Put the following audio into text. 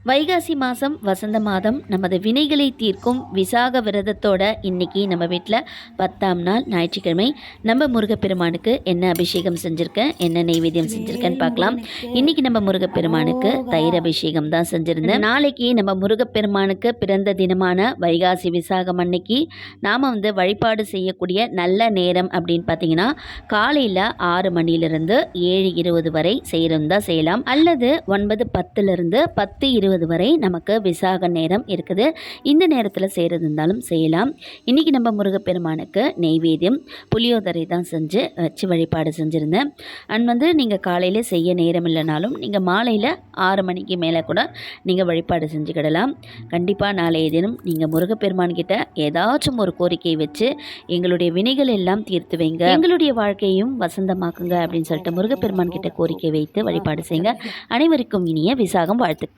வைகாசி மாதம் வசந்த மாதம் நமது வினைகளை தீர்க்கும் விசாக விரதத்தோட இன்னைக்கு நம்ம வீட்டில் 10ஆம் நாள் ஞாயிற்றுக்கிழமை நம்ம முருகப்பெருமானுக்கு என்ன அபிஷேகம் செஞ்சுருக்கேன், என்ன நெய்வேத்தியம் செஞ்சுருக்கேன்னு பார்க்கலாம். இன்னைக்கு நம்ம முருகப்பெருமானுக்கு தயிர் அபிஷேகம் தான் செஞ்சுருந்தேன். நாளைக்கு நம்ம முருகப்பெருமானுக்கு பிறந்த தினமான வைகாசி விசாகம் அன்னைக்கு நாம் வழிபாடு செய்யக்கூடிய நல்ல நேரம் அப்படின்னு பார்த்தீங்கன்னா காலையில் 6 மணிலிருந்து 7:20 வரை செய்கிறதா செய்யலாம், அல்லது 9:10 10:20 வரை நமக்கு விசாக நேரம் இருக்குது. இந்த நேரத்தில் செய்கிறது இருந்தாலும் செய்யலாம். இன்றைக்கி நம்ம முருகப்பெருமானுக்கு நெய்வேத்தியம் புளியோதரை தான் செஞ்சு வச்சு வழிபாடு செஞ்சுருந்தேன். அண்ட் நீங்கள் காலையில் செய்ய நேரம் இல்லைனாலும் நீங்கள் மாலையில் 6 மணிக்கு மேலே கூட நீங்கள் வழிபாடு செஞ்சுக்கிடலாம். கண்டிப்பாக நாளைய தினம் நீங்கள் முருகப்பெருமான்கிட்ட ஏதாச்சும் ஒரு கோரிக்கை வச்சு எங்களுடைய வினைகள் எல்லாம் தீர்த்து வைங்க, எங்களுடைய வாழ்க்கையும் வசந்தமாக்குங்க அப்படின்னு சொல்லிட்டு முருகப்பெருமான் கிட்ட கோரிக்கை வைத்து வழிபாடு செய்யுங்க. அனைவருக்கும் இனிய விசாகம் வாழ்த்துக்கள்.